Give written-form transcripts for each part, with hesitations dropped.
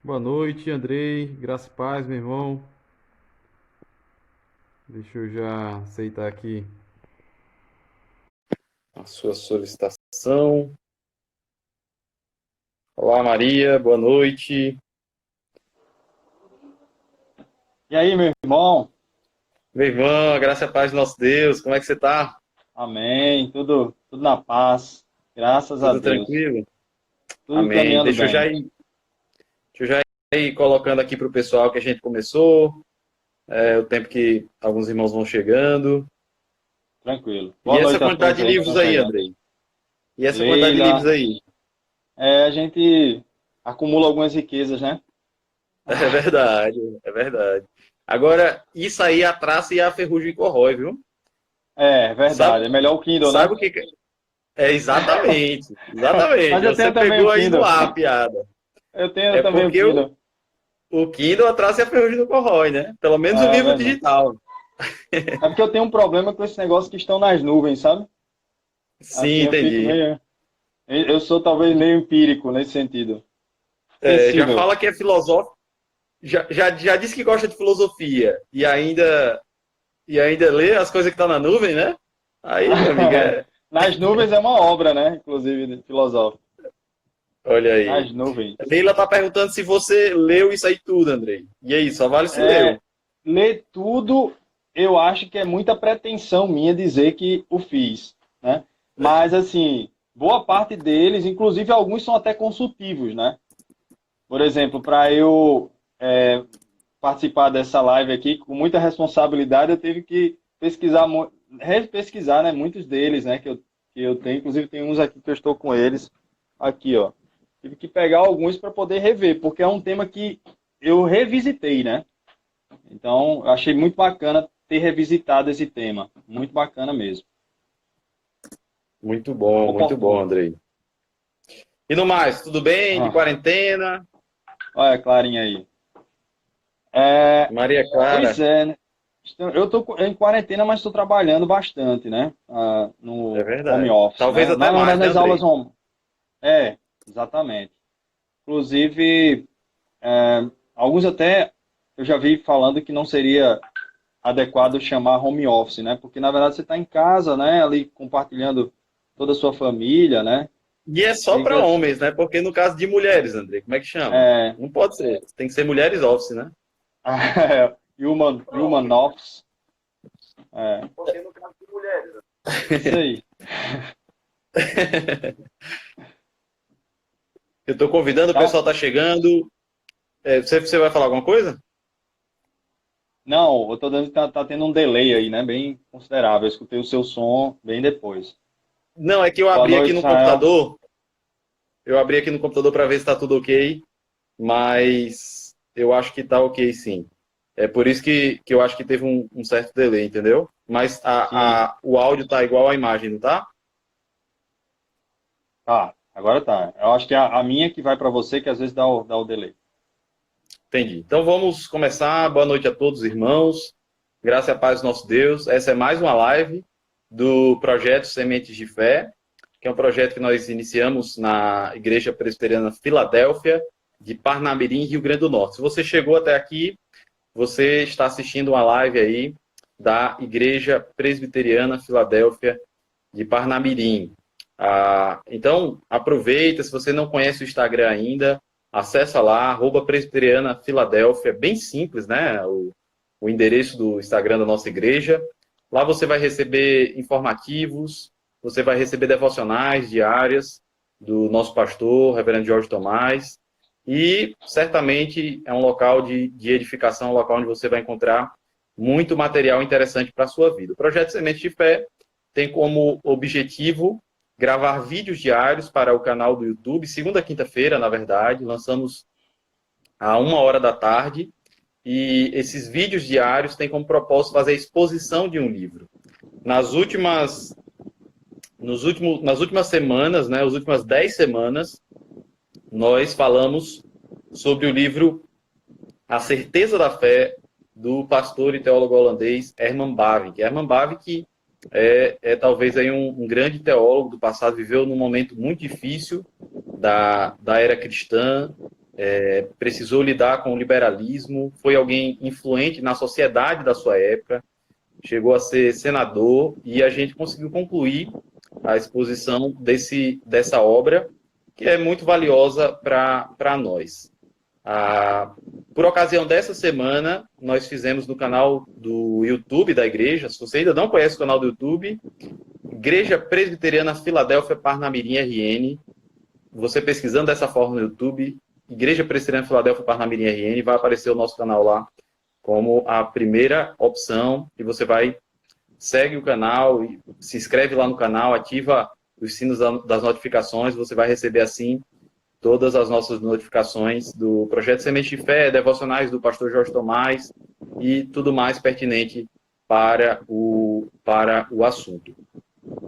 Boa noite, Andrei. Graça e paz, meu irmão. Deixa eu já aceitar aqui a sua solicitação. Olá, Maria. Boa noite. E aí, meu irmão? Meu irmão, a graça e a paz do nosso Deus. Como é que você tá? Amém. Tudo na paz. Graças a Tudo Deus. tranquilo? Tudo Amém. caminhando bem. Deixa eu já ir colocando aqui para o pessoal que a gente começou, o tempo que alguns irmãos vão chegando. Tranquilo. E Boa essa noite a quantidade todos de aí que livros estão aí, chegando. Andrei? E essa quantidade de livros Leila, aí? a gente acumula algumas riquezas, né? É verdade, é verdade. Agora, isso aí, a traça e a ferrugem corrói, viu? É, Sabe, verdade. É melhor o Kindle, sabe né? o que é exatamente? Exatamente. Mas eu Você tenho também pegou o aí no Kindle. ar a piada. Eu tenho É também o porque o, Kindle. o Kindle atrás é a ferrugem do corrói, né? Pelo menos o É livro verdade. digital. É porque eu tenho um problema com esse negócio que estão nas nuvens, sabe? Sim, Assim, eu fico entendi. meio. Eu sou talvez meio empírico nesse sentido. É, já Acessível. fala que é filosófico, já disse que gosta de filosofia e ainda lê as coisas que estão na nuvem, né? Aí, meu amigo, Nas nuvens é uma obra, né? Inclusive, filosófica. olha aí. Nas nuvens. Leila tá perguntando se você leu isso aí tudo, Andrei. E aí, só vale se É, leu. ler tudo, eu acho que é muita pretensão minha dizer que o fiz, né? Mas, assim, boa parte deles, inclusive alguns são até consultivos, né? Por exemplo, para eu participar dessa live aqui, com muita responsabilidade, eu tive que pesquisar, repesquisar, né? Muitos deles, né? Que eu tenho, inclusive tem uns aqui que eu estou com eles, aqui, ó. Tive que pegar alguns para poder rever, porque é um tema que eu revisitei, né? Então, eu achei muito bacana ter revisitado esse tema. Muito bacana mesmo. Muito bom, Oportuno. Andrei. E no mais, tudo bem? De Ah, quarentena? olha a Clarinha aí. É, Maria pois Clara, é, né? Eu estou em quarentena, mas estou trabalhando bastante, né? é No home verdade. office, Talvez né? até Na mais, verdade, né, nas aulas Andrei? home. É, exatamente. Inclusive, alguns até eu já vi falando que não seria adequado chamar home office, né? Porque na verdade você está em casa, né? Ali compartilhando toda a sua família, né? E é só para Fica, homens, né? Porque no caso de mulheres, Andrei, como é que chama? é, Não pode ser. Tem que ser mulheres office, né? human office. É, Porque no caso de mulheres. isso aí. Eu estou convidando, o Então, pessoal está chegando. Você vai falar alguma coisa? não, eu tô dando que tá tendo um delay aí, né? Bem considerável. Eu escutei o seu som bem depois. Não, é que eu Boa abri noite, aqui no Israel. computador. Eu abri aqui no computador para ver se está tudo ok, mas eu acho que está ok, sim. É por isso que eu acho que teve um certo delay, entendeu? Mas Sim, o áudio tá igual à imagem, não tá? tá. Agora tá. Eu acho que é a minha que vai para você, que às vezes dá o delay. Entendi. Então vamos começar. Boa noite a todos, irmãos. Graça e a paz do nosso Deus. Essa é mais uma live do projeto Sementes de Fé, que é um projeto que nós iniciamos na Igreja Presbiteriana Filadélfia, de Parnamirim, Rio Grande do Norte. Se você chegou até aqui, você está assistindo uma live aí da Igreja Presbiteriana Filadélfia de Parnamirim. Então, aproveita, se você não conhece o Instagram ainda, acessa lá, @presbiteriana Filadélfia, bem simples, né? O endereço do Instagram da nossa igreja. Lá você vai receber informativos, você vai receber devocionais diárias do nosso pastor, Reverendo Jorge Tomás, e certamente é um local de edificação, um local onde você vai encontrar muito material interessante para a sua vida. O Projeto Semente de Fé tem como objetivo gravar vídeos diários para o canal do YouTube, segunda a quinta-feira, na verdade, lançamos a 1 hora da tarde, e esses vídeos diários têm como propósito fazer a exposição de um livro. Nas últimas, nas últimas semanas, né, as últimas 10 semanas, nós falamos sobre o livro A Certeza da Fé, do pastor e teólogo holandês Herman Bavinck. Herman Bavinck é talvez aí um grande teólogo do passado, viveu num momento muito difícil da era cristã, precisou lidar com o liberalismo, foi alguém influente na sociedade da sua época, chegou a ser senador, e a gente conseguiu concluir a exposição dessa obra, que é muito valiosa para nós. Por ocasião dessa semana, nós fizemos no canal do YouTube da igreja. Se você ainda não conhece o canal do YouTube, Igreja Presbiteriana Filadélfia Parnamirim RN, você pesquisando dessa forma no YouTube, Igreja Presbiteriana Filadélfia Parnamirim RN, vai aparecer o nosso canal lá como a primeira opção, e você segue o canal, se inscreve lá no canal, ativa os sinos das notificações, você vai receber assim todas as nossas notificações do Projeto Semente de Fé, devocionais do pastor Jorge Tomás e tudo mais pertinente para o assunto.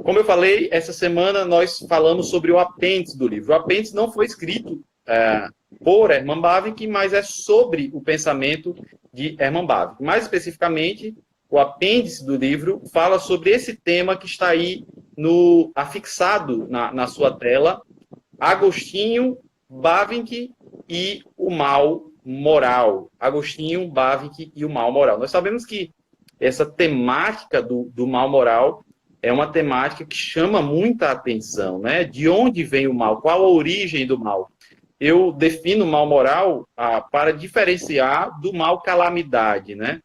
Como eu falei, essa semana nós falamos sobre o apêndice do livro. O apêndice não foi escrito por Herman Bavinck, mas é sobre o pensamento de Herman Bavinck. Mais especificamente, o apêndice do livro fala sobre esse tema que está aí afixado na sua tela, Agostinho, Bavinck e o mal moral. Agostinho, Bavinck e o mal moral. Nós sabemos que essa temática do mal moral é uma temática que chama muita atenção, né? De onde vem o mal? Qual a origem do mal? Eu defino o mal moral para diferenciar do mal calamidade, né?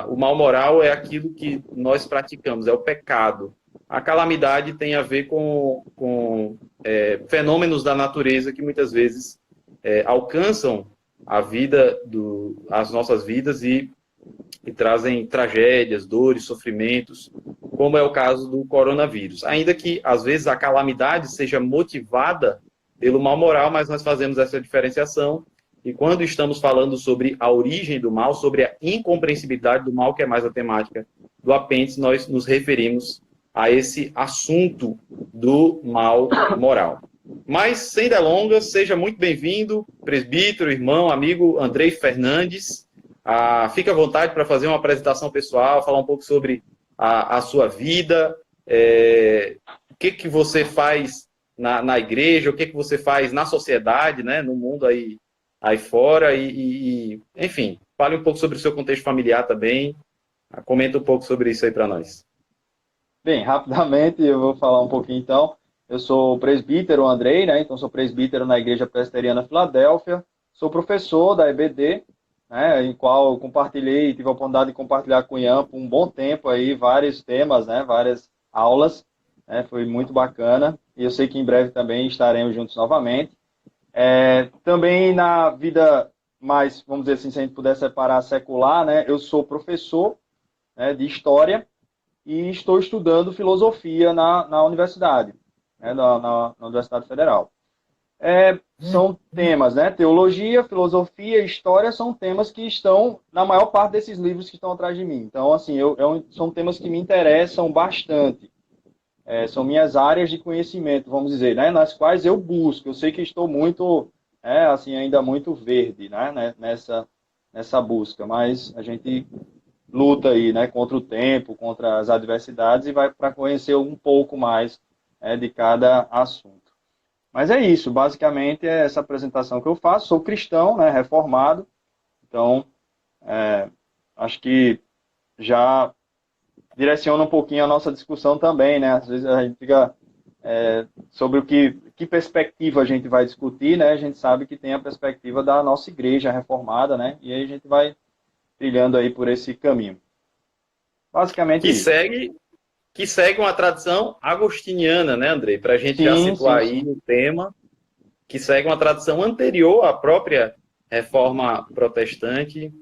O mal moral é aquilo que nós praticamos, é o pecado. A calamidade tem a ver com fenômenos da natureza que muitas vezes alcançam as nossas vidas e trazem tragédias, dores, sofrimentos, como é o caso do coronavírus. Ainda que, às vezes, a calamidade seja motivada pelo mal moral, mas nós fazemos essa diferenciação. E quando estamos falando sobre a origem do mal, sobre a incompreensibilidade do mal, que é mais a temática do apêndice, nós nos referimos a esse assunto do mal moral. Mas, sem delongas, seja muito bem-vindo, presbítero, irmão, amigo Andrei Fernandes. Fique à vontade para fazer uma apresentação pessoal, falar um pouco sobre a sua vida, o que você faz na igreja, o que você faz na sociedade, né, no mundo aí fora, enfim, fale um pouco sobre o seu contexto familiar também, comenta um pouco sobre isso aí para nós. Bem, rapidamente eu vou falar um pouquinho então. Eu sou presbítero Andrei, né? Então sou presbítero na Igreja Presbiteriana Filadélfia, sou professor da EBD, né? Em qual tive a oportunidade de compartilhar com o Ian por um bom tempo aí, vários temas, né? Várias aulas, né? Foi muito bacana, e eu sei que em breve também estaremos juntos novamente. Também na vida mais, vamos dizer assim, se a gente puder separar secular, né? Eu sou professor, né, de História, e estou estudando filosofia na universidade, né, na Universidade Federal. São temas, né? Teologia, filosofia, história são temas que estão na maior parte desses livros que estão atrás de mim. Então, assim, são temas que me interessam bastante. São minhas áreas de conhecimento, vamos dizer, né? Nas quais eu busco. Eu sei que estou muito, assim, ainda muito verde, né? Nessa busca, mas a gente luta aí, né, contra o tempo, contra as adversidades, e vai para conhecer um pouco mais de cada assunto. Mas é isso, basicamente é essa apresentação que eu faço. Sou cristão, né, reformado, então acho que já direciona um pouquinho a nossa discussão também, né? Às vezes a gente fica sobre que perspectiva a gente vai discutir, né? A gente sabe que tem a perspectiva da nossa igreja reformada, né? E aí a gente vai trilhando aí por esse caminho. Basicamente isso. Que segue uma tradição agostiniana, né, Andrei? Para a gente já situar aí o tema, que segue uma tradição anterior à própria reforma protestante,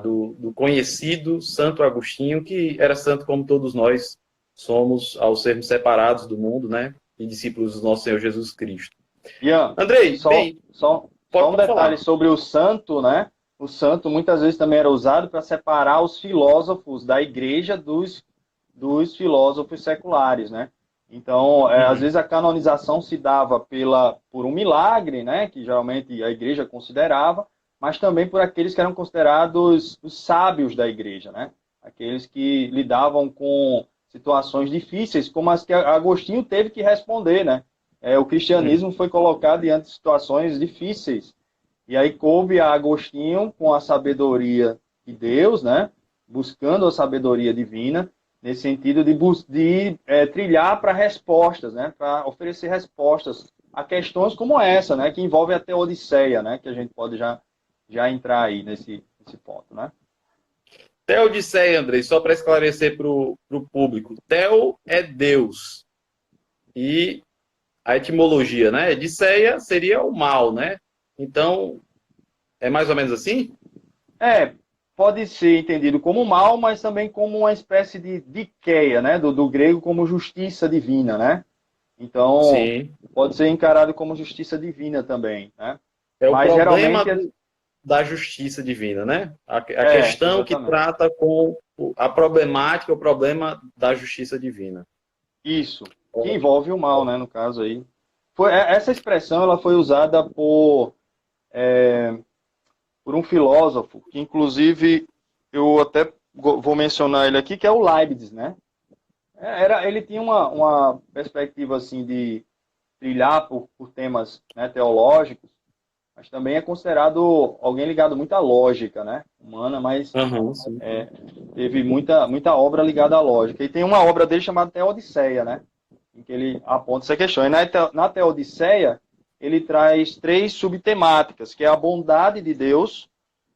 do conhecido Santo Agostinho, que era santo como todos nós somos ao sermos separados do mundo, né? E discípulos do nosso Senhor Jesus Cristo. Ian, Andrei, só um detalhe sobre o santo, né? O santo muitas vezes também era usado para separar os filósofos da igreja dos filósofos seculares, né? Então, às vezes a canonização se dava por um milagre, né? Que geralmente a igreja considerava, mas também por aqueles que eram considerados os sábios da igreja, né? Aqueles que lidavam com situações difíceis, como as que Agostinho teve que responder, né? O cristianismo foi colocado diante de situações difíceis, E aí coube a Agostinho, com a sabedoria de Deus, né? Buscando a sabedoria divina, nesse sentido de trilhar para respostas, né? Para oferecer respostas a questões como essa, né? Que envolve até a Odisseia, né? Que a gente pode já entrar aí nesse ponto, né? Teodiceia, Andrei, só para esclarecer para o público. Teo é Deus. E a etimologia, né? Odisseia seria o mal, né? Então, é mais ou menos assim? Pode ser entendido como mal, mas também como uma espécie de diqueia, né? Do grego como justiça divina, né? Então, Sim. pode ser encarado como justiça divina também, né? É o Mas problema geralmente da justiça divina, né? A questão que exatamente. trata com a problemática, o problema da justiça divina. Isso, que envolve o mal, né, no caso aí. Essa expressão ela foi usada por um filósofo, que inclusive eu até vou mencionar ele aqui, que é o Leibniz, né? Ele tinha uma perspectiva assim de trilhar por temas, né, teológicos, mas também é considerado alguém ligado muito à lógica, né, humana, mas Uhum, sim. teve muita obra ligada à lógica. E tem uma obra dele chamada Teodiceia, né, em que ele aponta essa questão. E na Teodiceia, ele traz 3 subtemáticas, que é a bondade de Deus,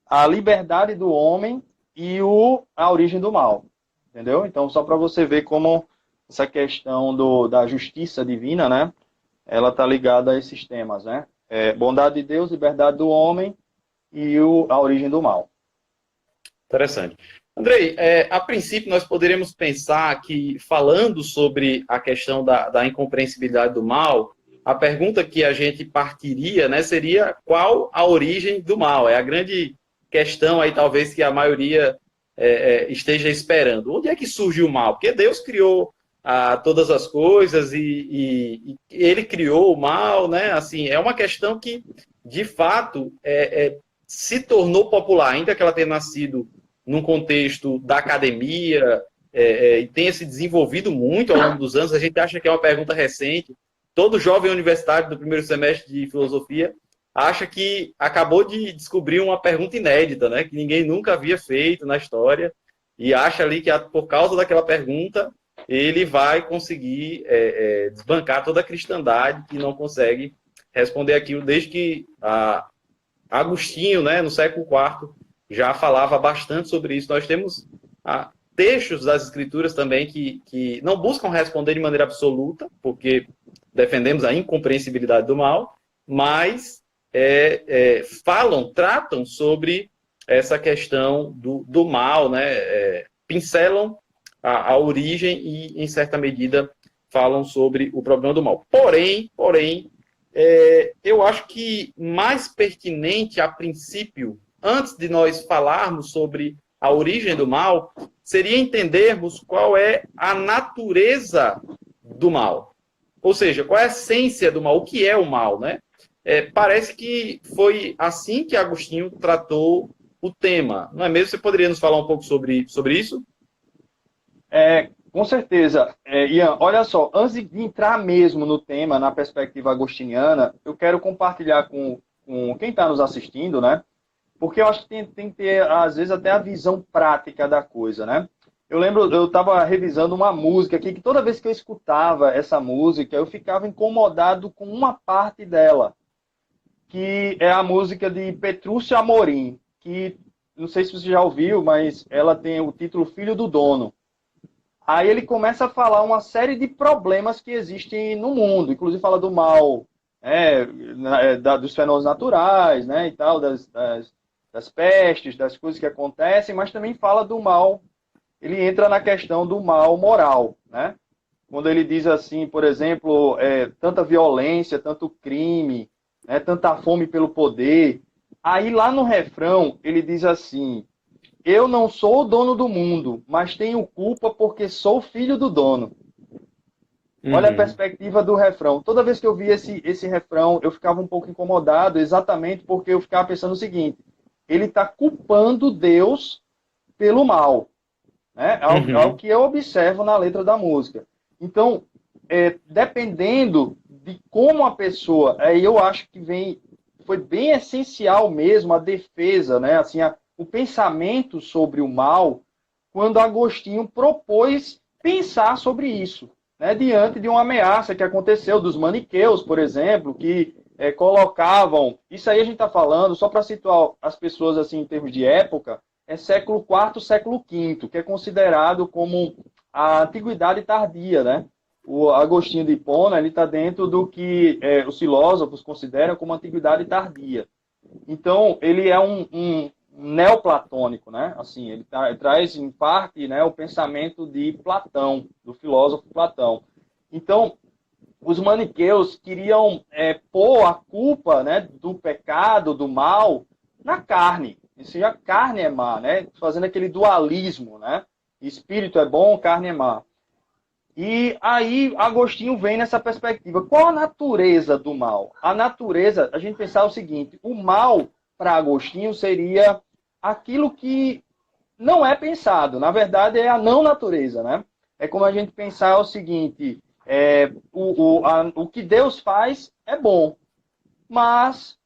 a liberdade do homem e a origem do mal. Entendeu? Então, só para você ver como essa questão da justiça divina, né, ela está ligada a esses temas, né? Bondade de Deus, liberdade do homem e a origem do mal. Interessante. Andrei, a princípio nós poderíamos pensar que, falando sobre a questão da incompreensibilidade do mal, a pergunta que a gente partiria, né, seria qual a origem do mal? É a grande questão aí, talvez, que a maioria esteja esperando. Onde é que surge o mal? Porque Deus criou todas as coisas e Ele criou o mal, né? Assim, é uma questão que, de fato, se tornou popular, ainda que ela tenha nascido num contexto da academia e tenha se desenvolvido muito ao longo dos anos. A gente acha que é uma pergunta recente. Todo jovem universitário do primeiro semestre de filosofia acha que acabou de descobrir uma pergunta inédita, né? Que ninguém nunca havia feito na história, e acha ali que por causa daquela pergunta ele vai conseguir desbancar toda a cristandade que não consegue responder aquilo desde que Agostinho, né, no século IV, já falava bastante sobre isso. Nós temos textos das escrituras também que não buscam responder de maneira absoluta, porque defendemos a incompreensibilidade do mal, mas tratam sobre essa questão do mal, né? Pincelam a origem e, em certa medida, falam sobre o problema do mal. Porém, eu acho que mais pertinente, a princípio, antes de nós falarmos sobre a origem do mal, seria entendermos qual é a natureza do mal. Ou seja, qual é a essência do mal, o que é o mal, né? Parece que foi assim que Agostinho tratou o tema, não é mesmo? Você poderia nos falar um pouco sobre isso? Com certeza. Ian, olha só, antes de entrar mesmo no tema, na perspectiva agostiniana, eu quero compartilhar com quem está nos assistindo, né? Porque eu acho que tem que ter, às vezes, até a visão prática da coisa, né? Eu lembro, eu estava revisando uma música aqui, que toda vez que eu escutava essa música, eu ficava incomodado com uma parte dela, que é a música de Petrúcio Amorim, que, não sei se você já ouviu, mas ela tem o título Filho do Dono. Aí ele começa a falar uma série de problemas que existem no mundo, inclusive fala do mal, dos fenômenos naturais, né, e tal, das pestes, das coisas que acontecem, mas também fala do mal, ele entra na questão do mal moral, né? Quando ele diz assim, por exemplo, tanta violência, tanto crime, né, tanta fome pelo poder. Aí lá no refrão ele diz assim: eu não sou o dono do mundo, mas tenho culpa porque sou filho do dono. Olha a perspectiva do refrão. Toda vez que eu via esse refrão, eu ficava um pouco incomodado, exatamente porque eu ficava pensando o seguinte: ele está culpando Deus pelo mal. Né? É o que eu observo na letra da música. Então, dependendo de como a pessoa... Aí eu acho que vem foi bem essencial mesmo a defesa, né? Assim, o pensamento sobre o mal, quando Agostinho propôs pensar sobre isso, né? Diante de uma ameaça que aconteceu dos maniqueus, por exemplo, que colocavam... Isso aí a gente está falando, só para situar as pessoas assim em termos de época, é século IV, século V, que é considerado como a antiguidade tardia, né? O Agostinho de Hipona, ele está dentro do que os filósofos consideram como antiguidade tardia. Então, ele é um neoplatônico, né? Assim, ele traz, em parte, né, o pensamento de Platão, do filósofo Platão. Então, os maniqueus queriam pôr a culpa, né, do pecado, do mal, na carne. Se a carne é má, né? Fazendo aquele dualismo, né? Espírito é bom, carne é má. E aí Agostinho vem nessa perspectiva. Qual a natureza do mal? A natureza, a gente pensar o seguinte, o mal para Agostinho seria aquilo que não é pensado. Na verdade, é a não natureza, né? É como a gente pensar o seguinte, o que Deus faz é bom, mas,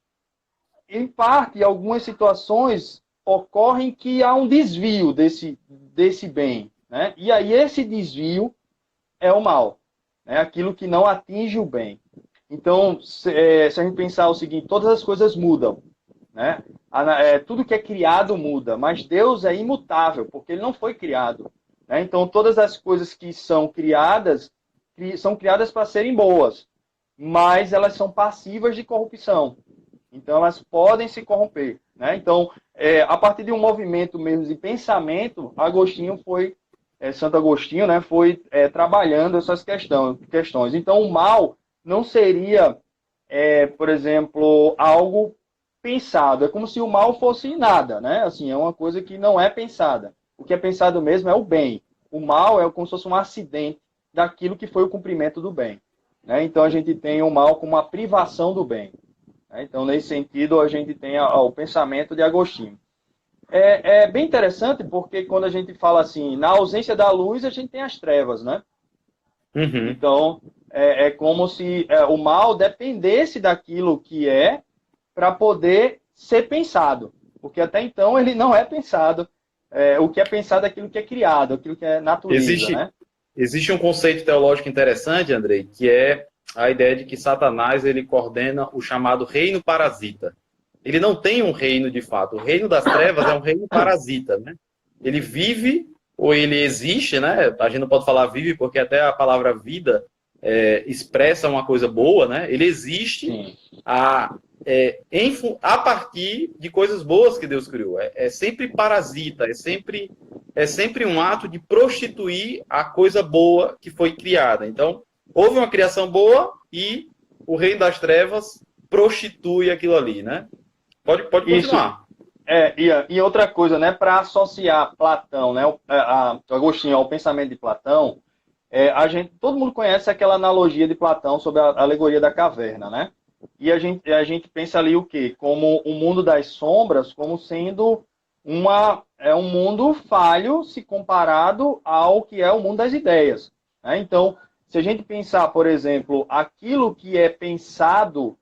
em parte, em algumas situações, ocorrem que há um desvio desse bem, né? E aí esse desvio é o mal, né? Aquilo que não atinge o bem. Então, se a gente pensar o seguinte, todas as coisas mudam, né? Tudo que é criado muda, mas Deus é imutável, porque ele não foi criado, né? Então, todas as coisas que são criadas para serem boas, mas elas são passivas de corrupção. Então, elas podem se corromper, né? Então, a partir de um movimento mesmo de pensamento, Santo Agostinho, né, foi trabalhando essas questões. Então, o mal não seria, por exemplo, algo pensado. É como se o mal fosse nada, né? Assim, é uma coisa que não é pensada. O que é pensado mesmo é o bem. O mal é como se fosse um acidente daquilo que foi o cumprimento do bem, né? Então, a gente tem o mal como uma privação do bem, né? Então, nesse sentido, a gente tem o pensamento de Agostinho. É bem interessante porque quando a gente fala assim, na ausência da luz, a gente tem as trevas, né? Uhum. Então, como se o mal dependesse daquilo que é para poder ser pensado. Porque até então ele não é pensado. O que é pensado é aquilo que é criado, aquilo que é natureza, né? Existe um conceito teológico interessante, Andrei, que é a ideia de que Satanás ele coordena o chamado reino parasita. Ele não tem um reino de fato. O reino das trevas é um reino parasita, né? Ele vive ou ele existe, né? A gente não pode falar vive porque até a palavra vida expressa uma coisa boa, né? Ele existe a partir de coisas boas que Deus criou. É sempre parasita, é sempre um ato de prostituir a coisa boa que foi criada. Então, houve uma criação boa e o reino das trevas prostitui aquilo ali, né? Pode continuar. E outra coisa, né, para associar Platão, né, Agostinho ao pensamento de Platão, todo mundo conhece aquela analogia de Platão sobre a alegoria da caverna, né? E a gente pensa ali o quê? Como o mundo das sombras, como sendo um mundo falho se comparado ao que é o mundo das ideias, né? Então, se a gente pensar, por exemplo, aquilo que é pensado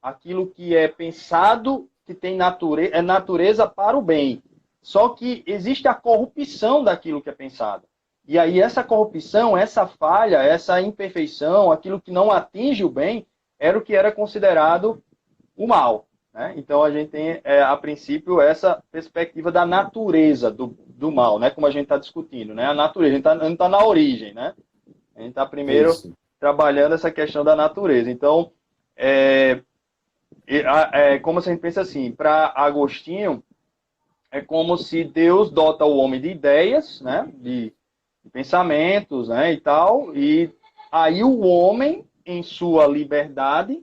que tem natureza para o bem. Só que existe a corrupção daquilo que é pensado. E aí essa corrupção, essa falha, essa imperfeição, aquilo que não atinge o bem, era o que era considerado o mal, né? Então a gente tem, a princípio, essa perspectiva da natureza do mal, né? Como a gente está discutindo, né? A natureza, a gente não está na origem, né? A gente está primeiro trabalhando essa questão da natureza. Então, como se a gente pensa assim, para Agostinho, é como se Deus dota o homem de ideias, né, de pensamentos, né, e tal, e aí o homem, em sua liberdade,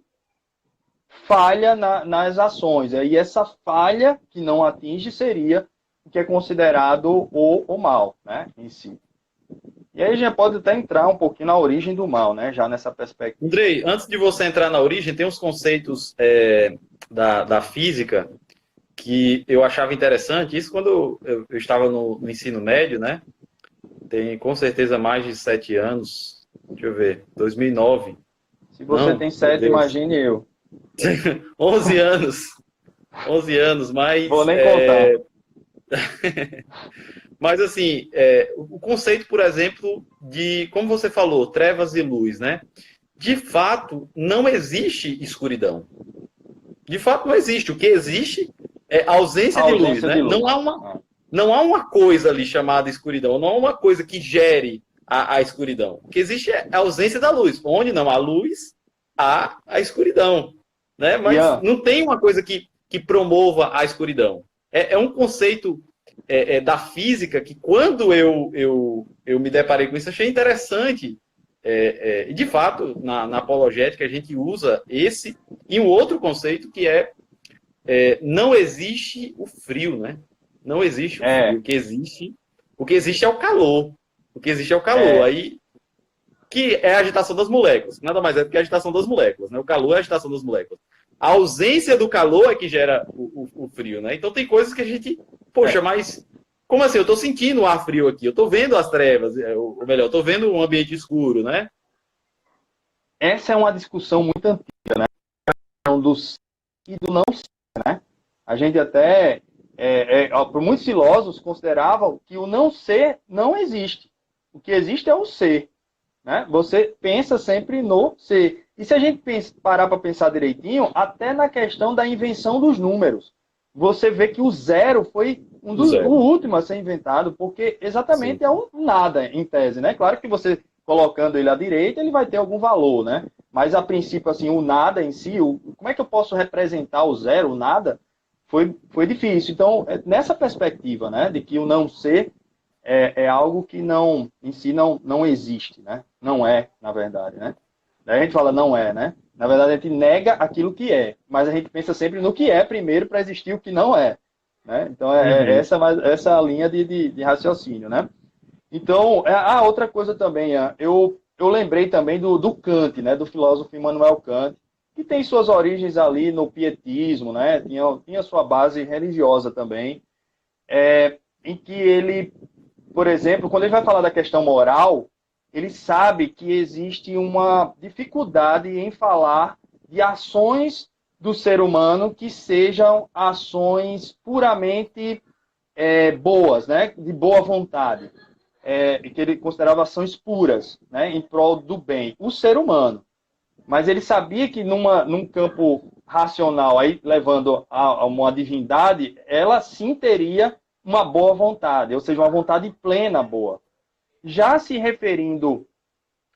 falha nas ações. E essa falha que não atinge seria o que é considerado o mal, né, em si. E aí a gente pode até entrar um pouquinho na origem do mal, né? Já nessa perspectiva. Andrei, antes de você entrar na origem, tem uns conceitos da física que eu achava interessante. Isso quando eu estava no ensino médio, né? Tem com certeza mais de 7 anos. Deixa eu ver, 2009. Se você tem 7, imagine eu. 11 anos. 11 anos, mas... Vou nem contar. Mas, assim, o conceito, por exemplo, de, como você falou, trevas e luz, né? De fato, não existe escuridão. De fato, não existe. O que existe é ausência A de luz, ausência né? de luz. Não há uma coisa ali chamada escuridão, não há uma coisa que gere a escuridão. O que existe é a ausência da luz. Onde não há luz, há a escuridão. Né? Mas não tem uma coisa que promova a escuridão. É um conceito da física que, quando eu me deparei com isso, achei interessante. De fato, na apologética, a gente usa esse e um outro conceito que não existe o frio, né? Não existe o frio. O que existe é o calor. O que existe é o calor. Aí, que é a agitação das moléculas. Nada mais é do que a agitação das moléculas. Né? O calor é a agitação das moléculas. A ausência do calor é que gera o frio, né? Então tem coisas que a gente... Poxa, mas... Como assim? Eu estou sentindo o ar frio aqui. Eu estou vendo as trevas. Ou melhor, eu estou vendo um ambiente escuro, né? Essa é uma discussão muito antiga, né? Do ser e do não ser, né? A gente até... por muitos filósofos consideravam que o não ser não existe. O que existe é o ser. Né? Você pensa sempre no ser. E se a gente parar para pensar direitinho, até na questão da invenção dos números, você vê que o zero foi o último a ser inventado, porque exatamente é um nada, em tese. Né? Claro que você, colocando ele à direita, ele vai ter algum valor, né? Mas, a princípio, assim, o nada em si, como é que eu posso representar o zero, o nada, foi difícil. Então, nessa perspectiva, né, de que o não ser é algo que não, em si não existe, né? Não é, na verdade, né? Daí a gente fala não é, né? Na verdade, a gente nega aquilo que é, mas a gente pensa sempre no que é primeiro para existir o que não é, né? Então, essa linha de raciocínio, né? Então, outra coisa também, eu lembrei também do Kant, né? Do filósofo Immanuel Kant, que tem suas origens ali no pietismo, né? Tinha sua base religiosa também, em que ele, por exemplo, quando ele vai falar da questão moral, ele sabe que existe uma dificuldade em falar de ações do ser humano que sejam ações puramente boas, né? De boa vontade, que ele considerava ações puras, né? Em prol do bem, o ser humano. Mas ele sabia que num campo racional, aí levando a uma divindade, ela sim teria uma boa vontade, ou seja, uma vontade plena boa. Já se referindo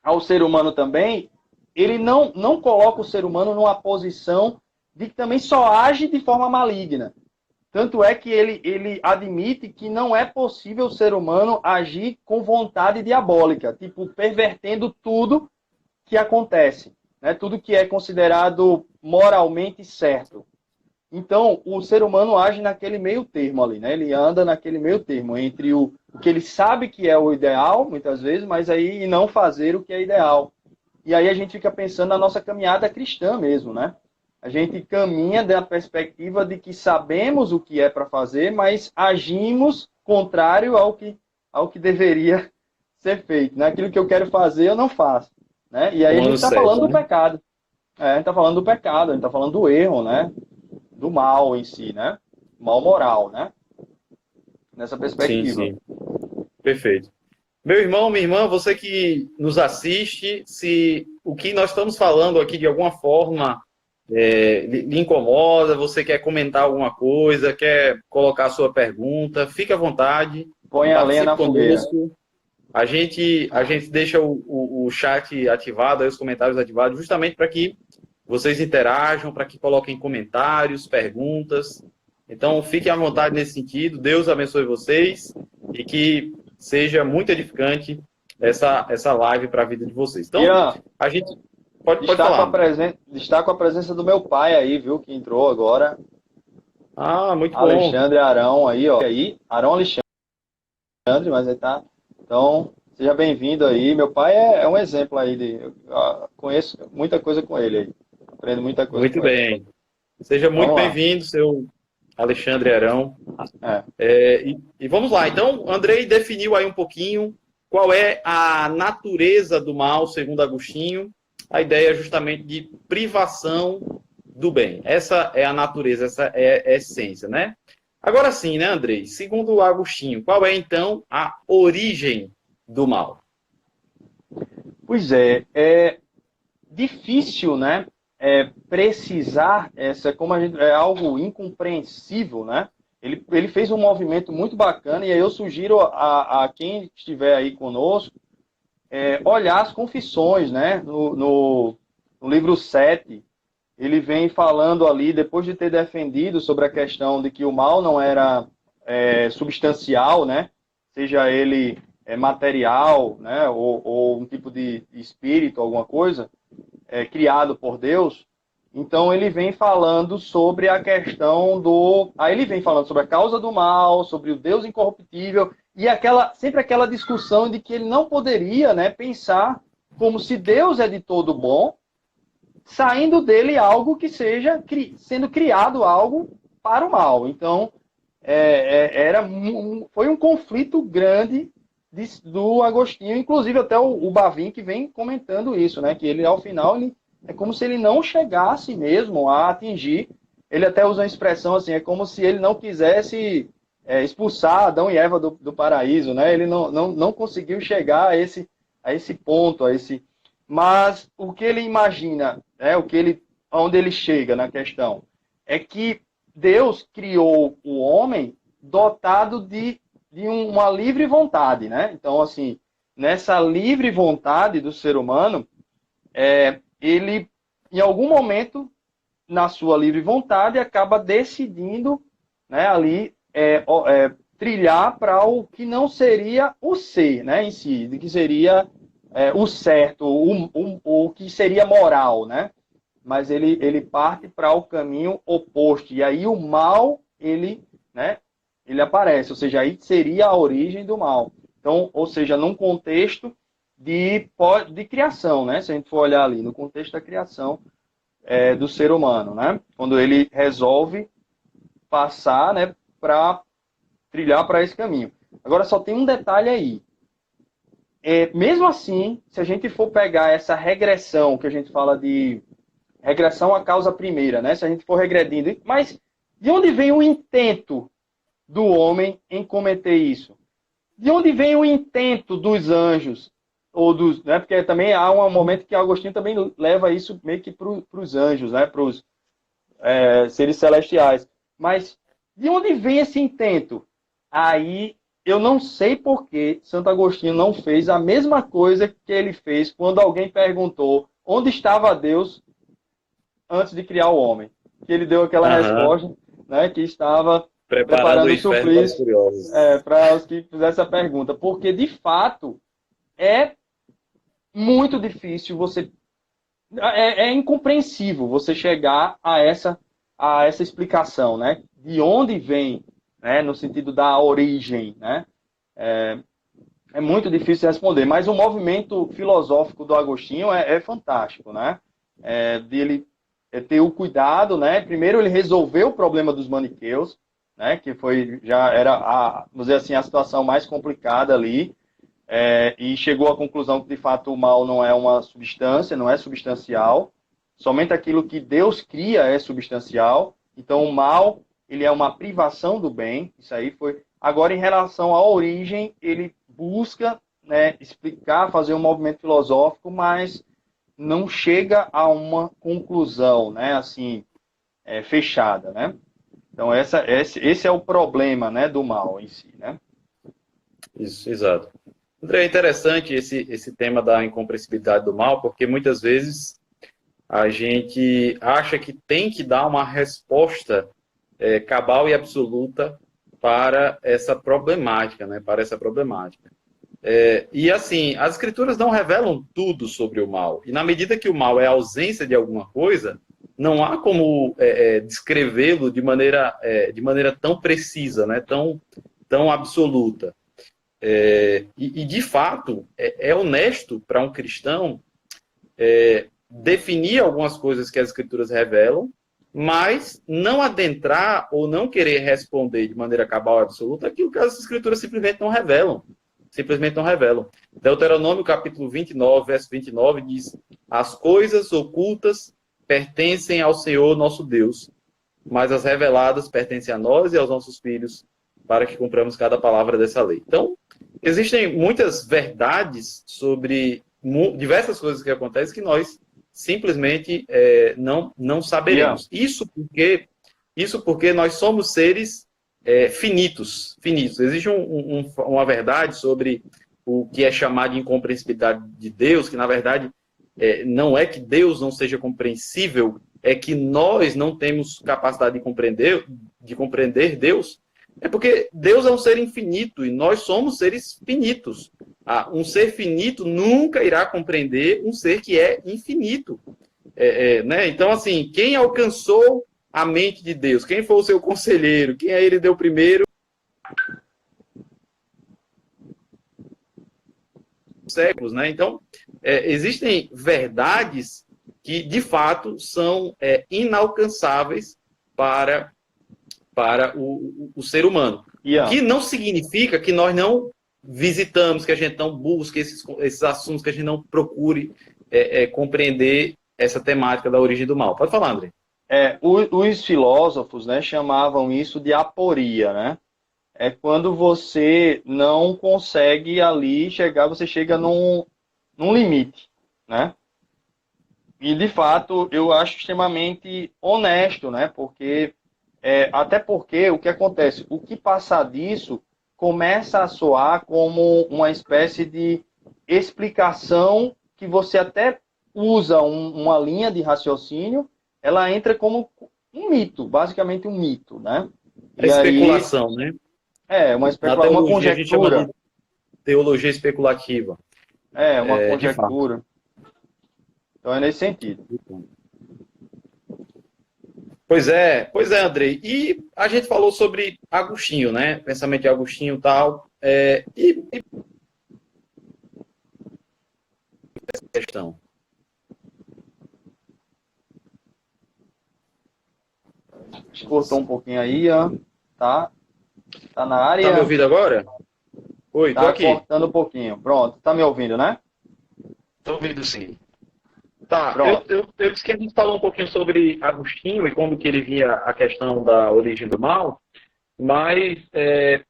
ao ser humano também, ele não coloca o ser humano numa posição de que também só age de forma maligna. Tanto é que ele admite que não é possível o ser humano agir com vontade diabólica, tipo, pervertendo tudo que acontece, né? Tudo que é considerado moralmente certo. Então, o ser humano age naquele meio termo ali, né? Ele anda naquele meio termo entre o que ele sabe que é o ideal, muitas vezes, mas aí não fazer o que é ideal. E aí a gente fica pensando na nossa caminhada cristã mesmo, né? A gente caminha da perspectiva de que sabemos o que é para fazer, mas agimos contrário ao que deveria ser feito, né? Aquilo que eu quero fazer, eu não faço, né? E aí a gente está falando do pecado. A gente está falando do pecado, a gente está falando do erro, né? Do mal em si, né? Mal moral, né? Nessa perspectiva. Sim. Perfeito. Meu irmão, minha irmã, você que nos assiste, se o que nós estamos falando aqui de alguma forma lhe incomoda, você quer comentar alguma coisa, quer colocar a sua pergunta, fique à vontade. Põe a lenha na fogueira. A gente deixa o chat ativado, aí os comentários ativados, justamente para que vocês interajam, para que coloquem comentários, perguntas. Então, fiquem à vontade nesse sentido. Deus abençoe vocês e que seja muito edificante essa live para a vida de vocês. Então, Ian, a gente pode falar. Está com a presença do meu pai aí, viu? Que entrou agora. Muito bom. Alexandre Arão aí, ó. Arão Alexandre, mas ele tá... Então, seja bem-vindo aí. Meu pai é um exemplo aí. Eu conheço muita coisa com ele aí. Aprendo muita coisa muito com ele. Muito bem. Seja muito bem-vindo, seu Alexandre Arão. E vamos lá. Então, Andrei definiu aí um pouquinho qual é a natureza do mal, segundo Agostinho. A ideia é justamente de privação do bem. Essa é a natureza, essa é a essência, né? Agora sim, né, Andrei? Segundo o Agostinho, qual é então a origem do mal? Pois é difícil, né? Precisar como a gente, é algo incompreensível, né? Ele fez um movimento muito bacana e aí eu sugiro a quem estiver aí conosco olhar as confissões, né? No livro 7, ele vem falando ali, depois de ter defendido sobre a questão de que o mal não era substancial, né? Seja ele material, né? Ou um tipo de espírito, alguma coisa, criado por Deus. Então ele vem falando sobre a questão do... Aí ele vem falando sobre a causa do mal, sobre o Deus incorruptível, e sempre aquela discussão de que ele não poderia, né, pensar como se Deus é de todo bom, saindo dele algo que seja sendo criado algo para o mal. Então, foi um conflito grande do Agostinho, inclusive até o Bavin que vem comentando isso, né? Que ele, ao final, é como se ele não chegasse mesmo a atingir. Ele até usa uma expressão assim, é como se ele não quisesse expulsar Adão e Eva do paraíso, né? Ele não conseguiu chegar a esse ponto, Mas o que ele imagina, onde ele chega na questão, é que Deus criou o homem dotado de uma livre vontade, né? Então, assim, nessa livre vontade do ser humano, ele, em algum momento, na sua livre vontade, acaba decidindo, né, ali, trilhar para o que não seria o ser, né, em si, de que seria o certo, o que seria moral, né? Mas ele parte para o caminho oposto. E aí o mal, né, ele aparece. Ou seja, aí seria a origem do mal. Então, ou seja, num contexto de criação, né? Se a gente for olhar ali, no contexto da criação do ser humano, né? Quando ele resolve passar, né, para trilhar para esse caminho. Agora, só tem um detalhe aí. Mesmo assim, se a gente for pegar essa regressão, que a gente fala de regressão à causa primeira, né? Se a gente for regredindo, mas de onde vem o intento do homem em cometer isso? De onde vem o intento dos anjos? Né? Porque também há um momento que Agostinho também leva isso meio que para os anjos, né? Para os seres celestiais. Mas de onde vem esse intento? Aí eu não sei por que Santo Agostinho não fez a mesma coisa que ele fez quando alguém perguntou onde estava Deus antes de criar o homem. Que ele deu aquela resposta, né, que estava preparando o suplício para os que fizessem a pergunta. Porque, de fato, é muito difícil você... É incompreensível você chegar a essa explicação, né? De onde vem, né, no sentido da origem, né? É muito difícil responder, mas o movimento filosófico do Agostinho é fantástico, né? Dele ter o cuidado, né? Primeiro ele resolveu o problema dos maniqueus, né? Que já era vamos dizer assim, a situação mais complicada ali, e chegou à conclusão que de fato o mal não é uma substância, não é substancial, somente aquilo que Deus cria é substancial. Então o mal, ele é uma privação do bem. Isso aí foi. Agora, em relação à origem, ele busca, né, explicar, fazer um movimento filosófico, mas não chega a uma conclusão, né, assim, fechada, né? Então, esse é o problema, né, do mal em si, né? Isso, exato. André, é interessante esse tema da incompreensibilidade do mal, porque muitas vezes a gente acha que tem que dar uma resposta cabal e absoluta para essa problemática, né? Para essa problemática. E assim, as escrituras não revelam tudo sobre o mal. E na medida que o mal é a ausência de alguma coisa, não há como descrevê-lo de maneira tão precisa, né? Tão absoluta. E de fato, é honesto para um cristão definir algumas coisas que as escrituras revelam, mas não adentrar ou não querer responder de maneira cabal e absoluta aquilo que as escrituras simplesmente não revelam. Simplesmente não revelam. Deuteronômio, capítulo 29, verso 29, diz: as coisas ocultas pertencem ao Senhor nosso Deus, mas as reveladas pertencem a nós e aos nossos filhos, para que cumpramos cada palavra dessa lei. Então, existem muitas verdades sobre diversas coisas que acontecem que nós simplesmente não saberemos. Isso porque nós somos seres finitos. Existe uma verdade sobre o que é chamado de incompreensibilidade de Deus, que na verdade não é que Deus não seja compreensível, é que nós não temos capacidade de compreender Deus. É porque Deus é um ser infinito e nós somos seres finitos. Um ser finito nunca irá compreender um ser que é infinito. Né? Então, assim, quem alcançou a mente de Deus? Quem foi o seu conselheiro? Quem a ele deu primeiro? Séculos, né? Então, existem verdades que, de fato, são inalcançáveis para o ser humano. Que não significa que nós não visitamos, que a gente não busque esses assuntos, que a gente não procure compreender essa temática da origem do mal. Pode falar, André. Os filósofos, né, chamavam isso de aporia, né? É quando você não consegue ali chegar, você chega num limite, né? E, de fato, eu acho extremamente honesto, né? Até porque o que acontece? O que passar disso começa a soar como uma espécie de explicação que você até usa uma linha de raciocínio, ela entra como um mito, basicamente um mito, né? Especulação, né? Uma especulação, uma conjectura. A gente chama de teologia especulativa. Uma conjectura. Então é nesse sentido. Pois é, Andrei. E a gente falou sobre Agostinho, né? Pensamento de Agostinho e tal. E essa questão. Cortou um pouquinho aí, ó. Tá na área. Tá me ouvindo agora? Oi, tô aqui. Tá cortando um pouquinho. Pronto, tá me ouvindo, né? Tô ouvindo, sim. Tá, eu disse que a gente falou um pouquinho sobre Agostinho e como que ele via a questão da origem do mal, mas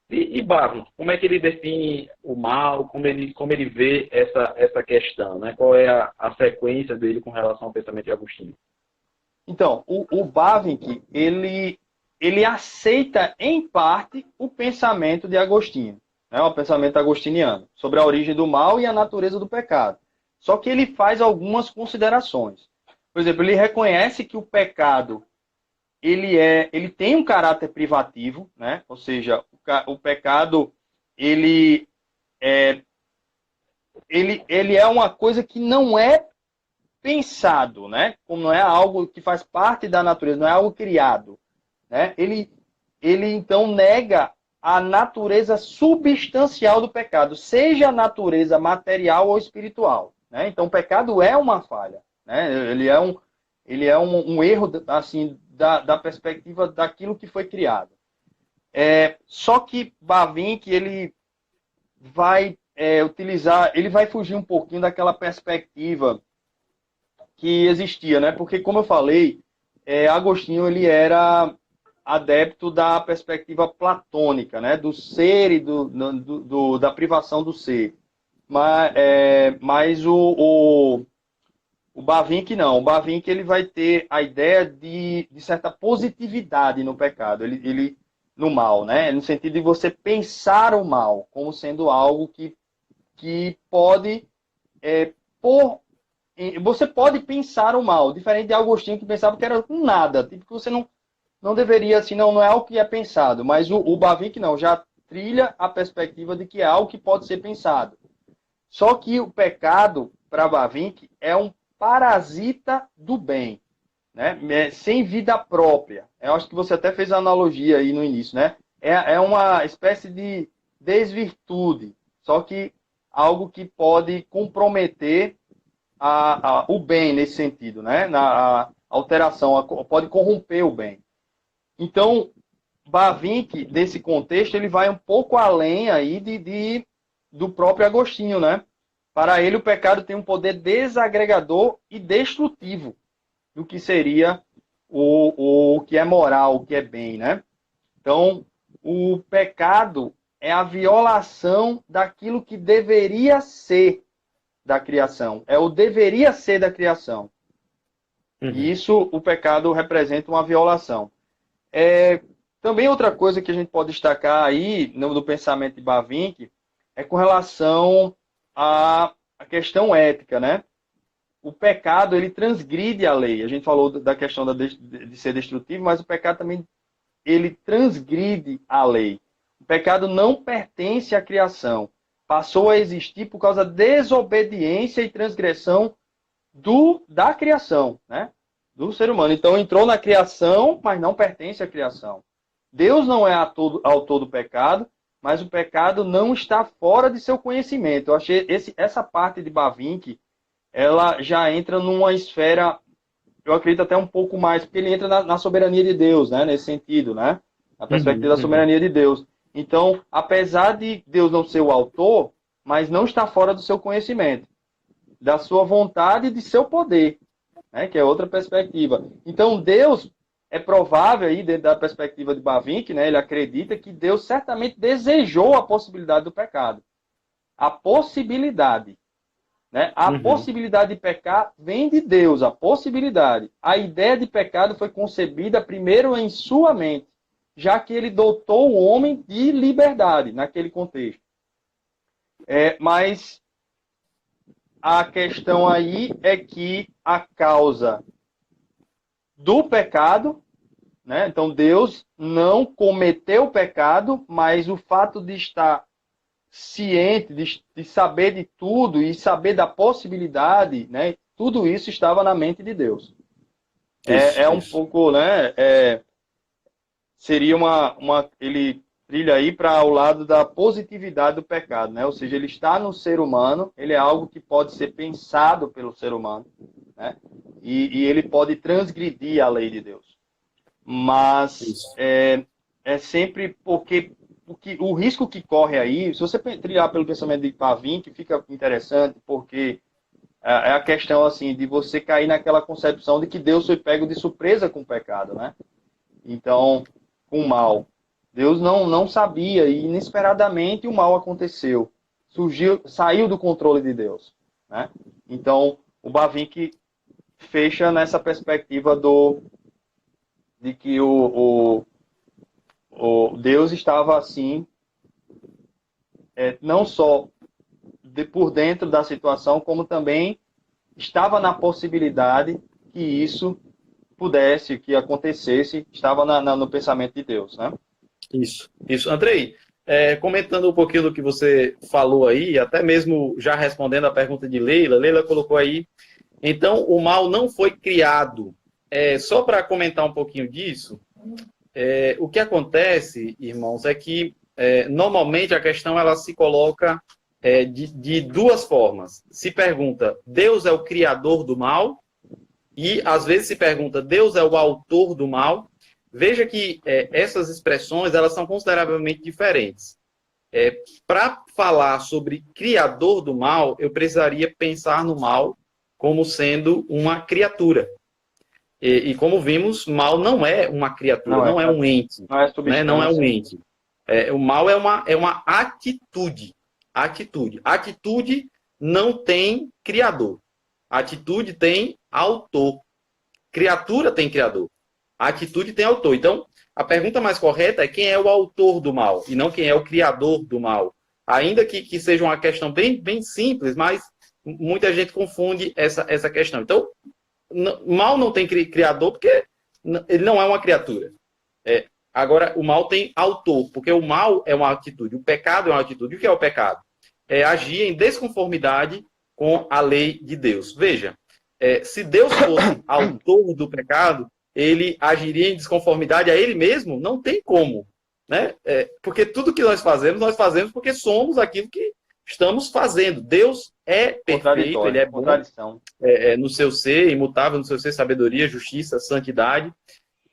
e Bavinck, como é que ele define o mal, como ele vê essa questão, né? Qual é a sequência dele com relação ao pensamento de Agostinho? Então, o Bavinck, ele aceita em parte o pensamento de Agostinho, né? O pensamento agostiniano, sobre a origem do mal e a natureza do pecado. Só que ele faz algumas considerações. Por exemplo, ele reconhece que o pecado ele tem um caráter privativo, né? Ou seja, o pecado ele é uma coisa que não é pensado, né? Como não é algo que faz parte da natureza, não é algo criado, né? Ele então nega a natureza substancial do pecado, seja a natureza material ou espiritual, né? Então o pecado é uma falha, né? Ele é um erro assim da perspectiva daquilo que foi criado. Só que Bavinck ele vai ele vai fugir um pouquinho daquela perspectiva que existia, né? Porque, como eu falei, Agostinho ele era adepto da perspectiva platônica, né? Do ser e da privação do ser. Mas o Bavinck não. O Bavinck ele vai ter a ideia de certa positividade no pecado, no mal, né? No sentido de você pensar o mal como sendo algo que pode você pode pensar o mal, diferente de Agostinho que pensava que era nada, tipo que você não deveria, assim, não é algo que é pensado, mas o Bavinck não, já trilha a perspectiva de que é algo que pode ser pensado. Só que o pecado, para Bavinck, é um parasita do bem, né? Sem vida própria. Eu acho que você até fez a analogia aí no início, né? É uma espécie de desvirtude, só que algo que pode comprometer o bem nesse sentido, né? Na alteração, pode corromper o bem. Então, Bavinck, nesse contexto, ele vai um pouco além aí do próprio Agostinho, né? Para ele, o pecado tem um poder desagregador e destrutivo. do que seria o que é moral, o que é bem, né? Então, o pecado é a violação daquilo que deveria ser da criação. É o deveria ser da criação. E isso, o pecado representa uma violação. Também outra coisa que a gente pode destacar aí no pensamento de Bavinck é com relação à questão ética, né? O pecado, ele transgride a lei. A gente falou da questão de ser destrutivo, mas o pecado também, ele transgride a lei. O pecado não pertence à criação. Passou a existir por causa da desobediência e transgressão da criação, né? Do ser humano. Então, entrou na criação, mas não pertence à criação. Deus não é autor do pecado, mas o pecado não está fora de seu conhecimento. Eu achei essa parte de Bavinck, ela já entra numa esfera, eu acredito até um pouco mais, porque ele entra na soberania de Deus, né? Nesse sentido, né? Na perspectiva da soberania de Deus. Então, apesar de Deus não ser o autor, mas não está fora do seu conhecimento, da sua vontade e de seu poder, né? Que é outra perspectiva. Então, Deus, é provável aí, dentro da perspectiva de Bavinck, né? Ele acredita que Deus certamente desejou a possibilidade do pecado. A possibilidade. Né? A possibilidade de pecar vem de Deus, a possibilidade. A ideia de pecado foi concebida primeiro em sua mente, já que ele dotou o homem de liberdade naquele contexto. Mas a questão aí é que a causa do pecado, né? Então Deus não cometeu o pecado, mas o fato de estar ciente, de saber de tudo e saber da possibilidade, né? Tudo isso estava na mente de Deus. Um pouco, né? Seria ele trilha aí para o lado da positividade do pecado, né? Ou seja, ele está no ser humano, ele é algo que pode ser pensado pelo ser humano, né? E ele pode transgredir a lei de Deus. Mas é sempre porque o risco que corre aí, se você trilhar pelo pensamento de Bavinck, fica interessante, porque é a questão assim de você cair naquela concepção de que Deus foi pego de surpresa com o pecado, né? Então, com o mal. Deus não sabia e inesperadamente o mal aconteceu. Saiu do controle de Deus, né? Então, o Bavinck fecha nessa perspectiva de que o Deus estava assim, não só por dentro da situação, como também estava na possibilidade que isso pudesse, que acontecesse, estava no pensamento de Deus, né? Isso. Andrei, comentando um pouquinho do que você falou aí, até mesmo já respondendo a pergunta de Leila colocou aí, então o mal não foi criado. Só para comentar um pouquinho disso, o que acontece, irmãos, é que normalmente a questão ela se coloca de duas formas. Se pergunta, Deus é o criador do mal? E às vezes se pergunta, Deus é o autor do mal? Veja que essas expressões elas são consideravelmente diferentes. Para falar sobre criador do mal, eu precisaria pensar no mal como sendo uma criatura. E como vimos, mal não é uma criatura, não é um ente. Não é substância. Não é um ente. O mal é uma atitude. Atitude não tem criador. Atitude tem autor. Criatura tem criador. Atitude tem autor. Então, a pergunta mais correta é quem é o autor do mal e não quem é o criador do mal. Ainda que seja uma questão bem simples, mas muita gente confunde essa questão. Então, mal não tem criador porque ele não é uma criatura. Agora, o mal tem autor, porque o mal é uma atitude, o pecado é uma atitude. O que é o pecado? É agir em desconformidade com a lei de Deus. Veja, se Deus fosse autor do pecado, ele agiria em desconformidade a ele mesmo? Não tem como. Né? Porque tudo que nós fazemos porque somos aquilo que estamos fazendo. Deus é perfeito, ele é bom no seu ser, imutável no seu ser, sabedoria, justiça, santidade.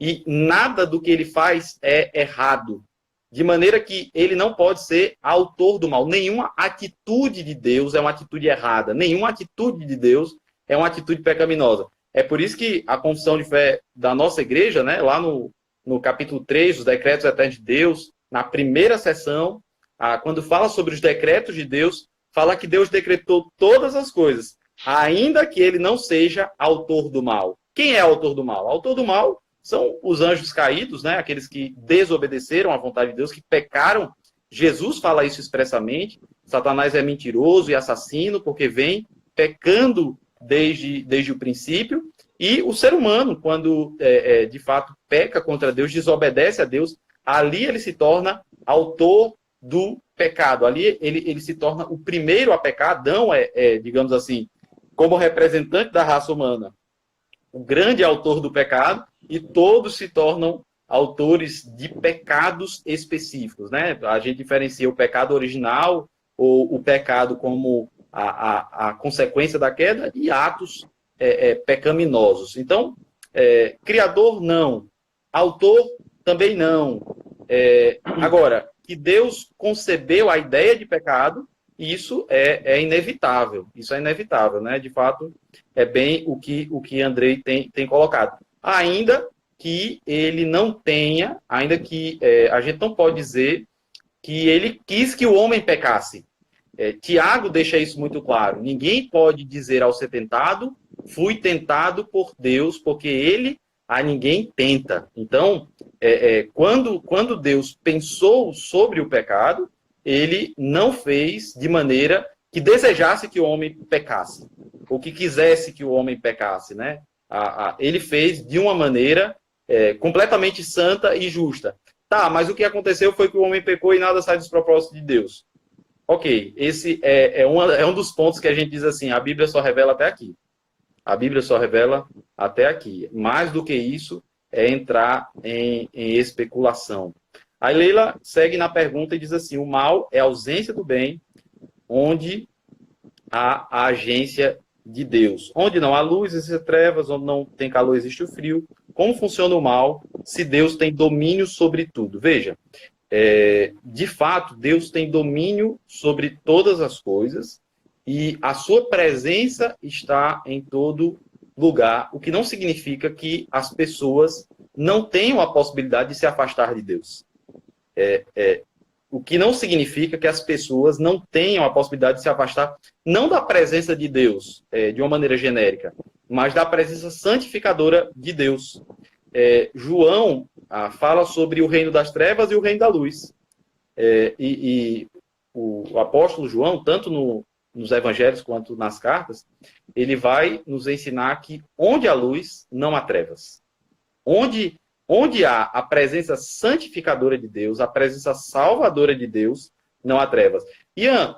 E nada do que ele faz é errado. De maneira que ele não pode ser autor do mal. Nenhuma atitude de Deus é uma atitude errada. Nenhuma atitude de Deus é uma atitude pecaminosa. É por isso que a confissão de fé da nossa igreja, né, lá no capítulo 3, os decretos eternos de Deus, na primeira sessão, quando fala sobre os decretos de Deus, fala que Deus decretou todas as coisas, ainda que ele não seja autor do mal. Quem é autor do mal? Autor do mal são os anjos caídos, né? Aqueles que desobedeceram à vontade de Deus, que pecaram. Jesus fala isso expressamente. Satanás é mentiroso e assassino, porque vem pecando desde o princípio. E o ser humano, quando de fato peca contra Deus, desobedece a Deus, ali ele se torna autor do pecado. Ali ele se torna o primeiro a pecar. Adão digamos assim, como representante da raça humana, o grande autor do pecado, e todos se tornam autores de pecados específicos, né? A gente diferencia o pecado original, ou o pecado como a consequência da queda, e atos pecaminosos. Então, criador não, autor também não. Agora, que Deus concebeu a ideia de pecado, isso é inevitável. Isso é inevitável, né? De fato, é bem o que Andrei tem colocado. Ainda que ele não tenha, ainda que a gente não pode dizer que ele quis que o homem pecasse. Tiago deixa isso muito claro. Ninguém pode dizer ao ser tentado, fui tentado por Deus, porque ele a ninguém tenta. Então, quando Deus pensou sobre o pecado, ele não fez de maneira que desejasse que o homem pecasse, ou que quisesse que o homem pecasse, né? Ele fez de uma maneira completamente santa e justa. Tá, mas o que aconteceu foi que o homem pecou e nada sai dos propósitos de Deus. Ok, esse é um dos pontos que a gente diz assim, a Bíblia só revela até aqui. A Bíblia só revela até aqui. Mais do que isso, é entrar em especulação. A Leila segue na pergunta e diz assim, o mal é a ausência do bem, onde há a agência de Deus. Onde não há luz, existem trevas, onde não tem calor, existe o frio. Como funciona o mal se Deus tem domínio sobre tudo? Veja, de fato, Deus tem domínio sobre todas as coisas e a sua presença está em todo lugar, o que não significa que as pessoas não tenham a possibilidade de se afastar de Deus. O que não significa que as pessoas não tenham a possibilidade de se afastar, não da presença de Deus, de uma maneira genérica, mas da presença santificadora de Deus. João fala sobre o reino das trevas e o reino da luz. O apóstolo João, tanto nos evangelhos quanto nas cartas, ele vai nos ensinar que onde há luz, não há trevas. Onde há a presença santificadora de Deus, a presença salvadora de Deus, não há trevas. Ian,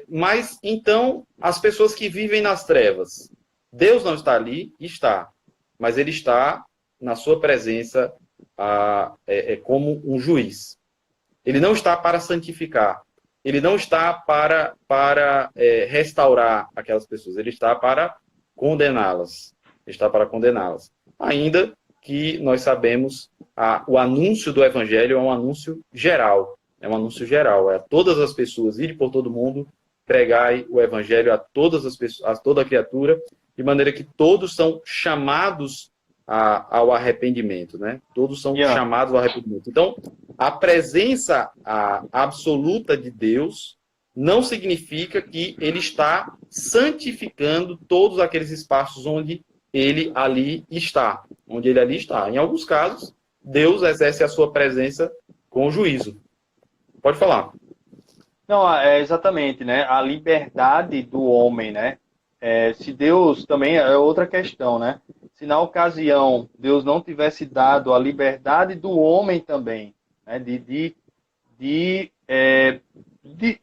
mas então as pessoas que vivem nas trevas, Deus não está ali? Está. Mas ele está na sua presença como um juiz. Ele não está para santificar. Ele não está para restaurar aquelas pessoas. Ele está para condená-las. Ele está para condená-las. Ainda que nós sabemos, o anúncio do Evangelho é um anúncio geral. É um anúncio geral. É a todas as pessoas, ide por todo mundo, pregai o Evangelho a todas as pessoas, a toda a criatura, de maneira que todos são chamados ao arrependimento, né? Todos são chamados ao arrependimento. Então, a presença absoluta de Deus não significa que ele está santificando todos aqueles espaços onde ele ali está. Em alguns casos, Deus exerce a sua presença com juízo. Pode falar. Não, exatamente, né? A liberdade do homem, né? Se Deus também é outra questão, né? Se na ocasião Deus não tivesse dado a liberdade do homem também, né?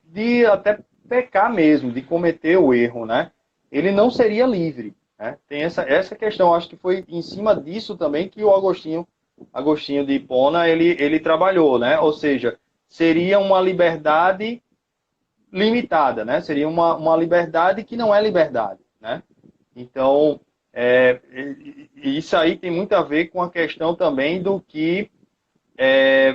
de até pecar mesmo, de cometer o erro, né? Ele não seria livre, né? Tem essa questão, acho que foi em cima disso também que o Agostinho de Hipona ele trabalhou, né? Ou seja, seria uma liberdade limitada, né? Seria uma liberdade que não é liberdade, né? Então, isso aí tem muito a ver com a questão também do que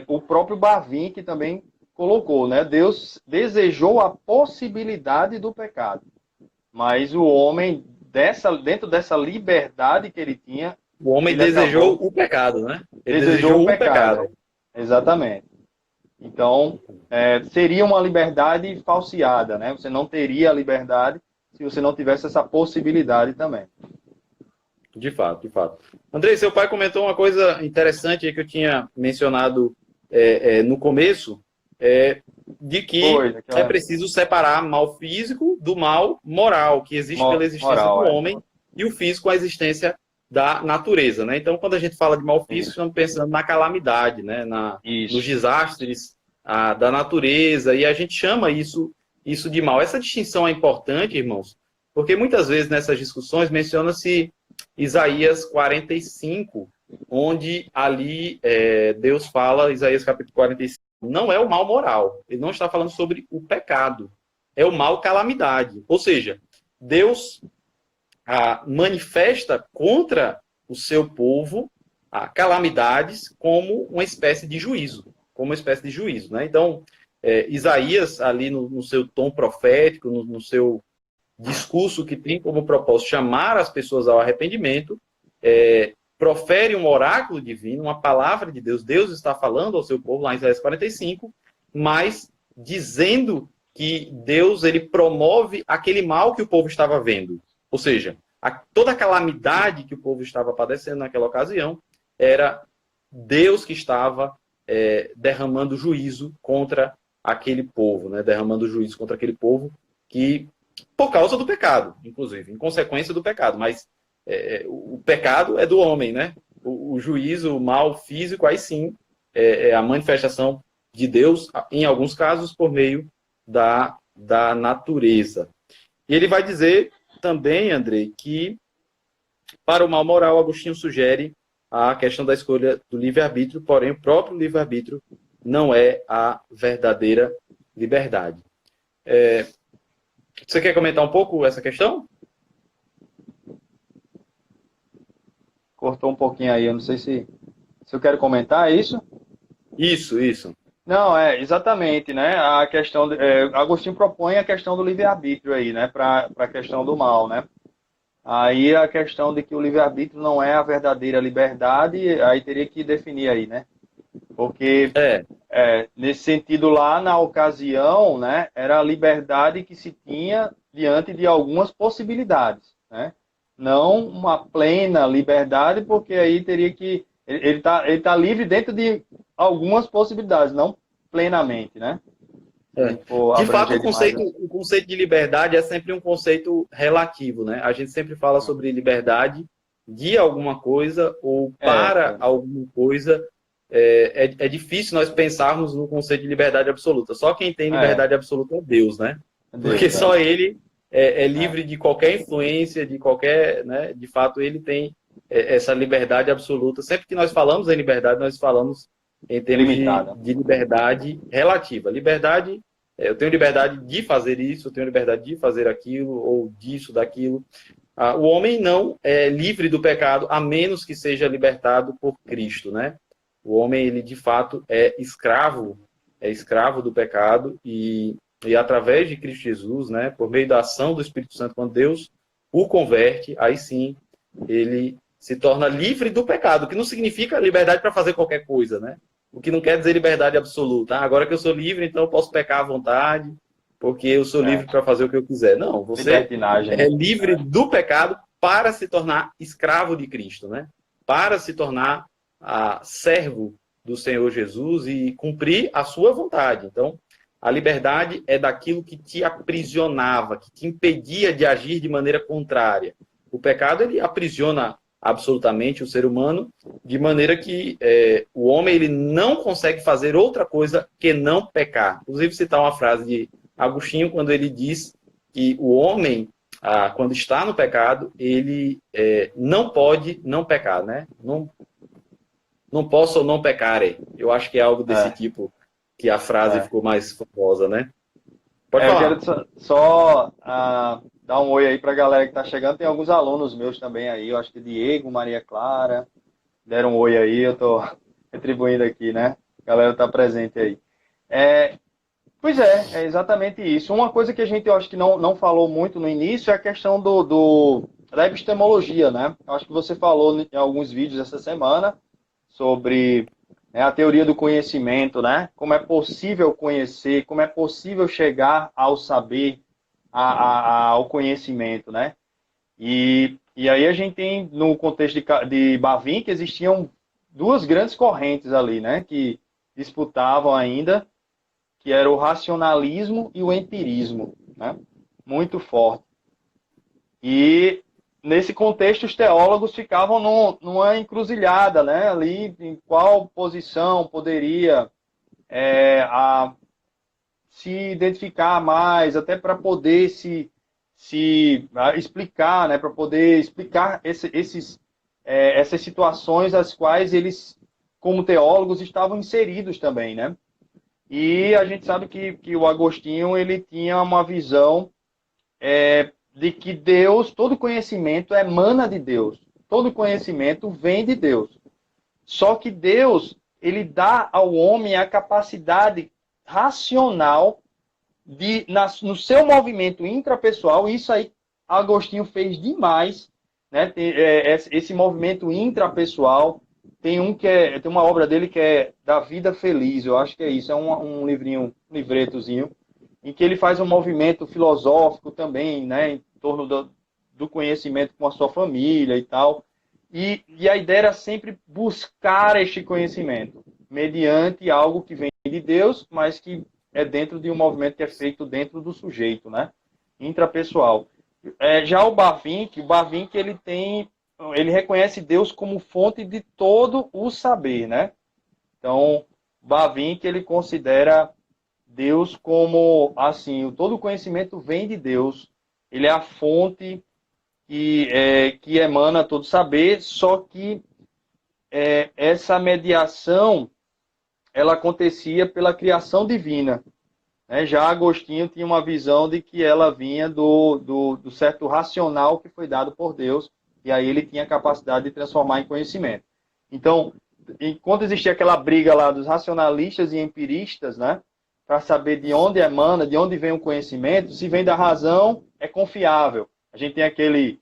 o próprio Barvin que também colocou, né? Deus desejou a possibilidade do pecado, mas o homem dentro dessa liberdade que ele tinha, O homem ele desejou acabou, o pecado, né? Ele desejou desejou o o pecado. pecado. Exatamente. Então, seria uma liberdade falseada, né? Você não teria a liberdade se você não tivesse essa possibilidade também. De fato, de fato. Andrei, seu pai comentou uma coisa interessante aí que eu tinha mencionado no começo, de que Foi, é aquela preciso separar mal físico do mal moral, que existe pela existência do moral, homem, e o físico a existência da natureza, né? Então, quando a gente fala de mal físico, Isso. estamos pensando na calamidade, né? Nos Isso. desastres da natureza, e a gente chama isso de mal. Essa distinção é importante, irmãos, porque muitas vezes nessas discussões menciona-se Isaías 45, onde ali Deus fala, Isaías capítulo 45, não é o mal moral, ele não está falando sobre o pecado, é o mal calamidade. Ou seja, Deus manifesta contra o seu povo calamidades como uma espécie de juízo, né? Então, Isaías, ali no seu tom profético, no seu discurso que tem como propósito chamar as pessoas ao arrependimento, profere um oráculo divino, uma palavra de Deus. Deus está falando ao seu povo lá em Isaías 45, mas dizendo que Deus ele promove aquele mal que o povo estava vendo. Ou seja, toda a calamidade que o povo estava padecendo naquela ocasião era Deus que estava derramando juízo contra aquele povo, né? Derramando juízo contra aquele povo que por causa do pecado, inclusive, em consequência do pecado. Mas o pecado é do homem, né? O juízo, o mal físico, aí sim, é a manifestação de Deus, em alguns casos, por meio da natureza. E ele vai dizer também, Andrei, que para o mal moral, Agostinho sugere a questão da escolha do livre-arbítrio, porém o próprio livre-arbítrio não é a verdadeira liberdade. Você quer comentar um pouco essa questão? Cortou um pouquinho aí, eu não sei se eu quero comentar, é isso? Isso. Não, exatamente, né? A questão, Agostinho propõe a questão do livre-arbítrio aí, né? Para a questão do mal, né? Aí a questão de que o livre-arbítrio não é a verdadeira liberdade, aí teria que definir aí, né? Porque nesse sentido lá, na ocasião, né, era a liberdade que se tinha diante de algumas possibilidades, né? Não uma plena liberdade, porque aí teria que... Ele tá livre dentro de algumas possibilidades, não plenamente, né? Se a gente for De fato, abranger demais, assim. o conceito de liberdade é sempre um conceito relativo, né? A gente sempre fala sobre liberdade de alguma coisa ou para alguma coisa. É difícil nós pensarmos no conceito de liberdade absoluta. Só quem tem liberdade absoluta é Deus, né? Porque só Ele é livre de qualquer influência, de qualquer... né? De fato, Ele tem essa liberdade absoluta. Sempre que nós falamos em liberdade, nós falamos em termos de liberdade relativa. Liberdade, eu tenho liberdade de fazer isso, eu tenho liberdade de fazer aquilo, ou disso, daquilo. O homem não é livre do pecado, a menos que seja libertado por Cristo, né? O homem, ele de fato é escravo do pecado e através de Cristo Jesus, né, por meio da ação do Espírito Santo, quando Deus o converte, aí sim ele se torna livre do pecado, que não significa liberdade para fazer qualquer coisa, né? O que não quer dizer liberdade absoluta. Agora que eu sou livre, então eu posso pecar à vontade, porque eu sou livre para fazer o que eu quiser. Não, você é livre do pecado para se tornar escravo de Cristo, né? Para se tornar servo do Senhor Jesus e cumprir a sua vontade. Então, a liberdade é daquilo que te aprisionava, que te impedia de agir de maneira contrária. O pecado, ele aprisiona absolutamente o ser humano, de maneira que o homem ele não consegue fazer outra coisa que não pecar. Inclusive, citar uma frase de Agostinho, quando ele diz que o homem, quando está no pecado, ele não pode não pecar, né? Não posso ou não pecar. Eu acho que é algo desse tipo que a frase ficou mais famosa, né? Pode falar. Eu quero só dar um oi aí para a galera que está chegando. Tem alguns alunos meus também aí. Eu acho que Diego, Maria Clara, deram um oi aí. Eu estou retribuindo aqui, né? A galera está presente aí. Pois é exatamente isso. Uma coisa que a gente, eu acho que não falou muito no início é a questão da epistemologia, né? Acho que você falou em alguns vídeos essa semana sobre, né, a teoria do conhecimento, né? Como é possível conhecer, como é possível chegar ao saber, ao conhecimento, né? E aí a gente tem, no contexto de Bavinck, que existiam duas grandes correntes ali, né? Que disputavam ainda, que era o racionalismo e o empirismo, né? Muito forte. E nesse contexto os teólogos ficavam numa encruzilhada, né? Ali em qual posição poderia se identificar mais, até para poder se explicar, né? Para poder explicar essas situações as quais eles, como teólogos, estavam inseridos também, né? E a gente sabe que o Agostinho ele tinha uma visão de que Deus, todo conhecimento emana de Deus. Todo conhecimento vem de Deus. Só que Deus, ele dá ao homem a capacidade racional no seu movimento intrapessoal, isso aí Agostinho fez demais, né? Esse movimento intrapessoal, tem uma obra dele que é Da Vida Feliz, eu acho que é isso, é um livrinho, um livretozinho, em que ele faz um movimento filosófico também, né, em torno do conhecimento com a sua família e tal. E a ideia era sempre buscar este conhecimento, mediante algo que vem de Deus, mas que é dentro de um movimento que é feito dentro do sujeito, né, intrapessoal. Já o Bavinck ele reconhece Deus como fonte de todo o saber, né? Então, Bavinck ele considera Deus como, assim, todo o conhecimento vem de Deus. Ele é a fonte que emana todo saber, só que essa mediação, ela acontecia pela criação divina, né? Já Agostinho tinha uma visão de que ela vinha do certo racional que foi dado por Deus, e aí ele tinha a capacidade de transformar em conhecimento. Então, enquanto existia aquela briga lá dos racionalistas e empiristas, né, para saber de onde emana, de onde vem o conhecimento, se vem da razão, é confiável. A gente tem aquele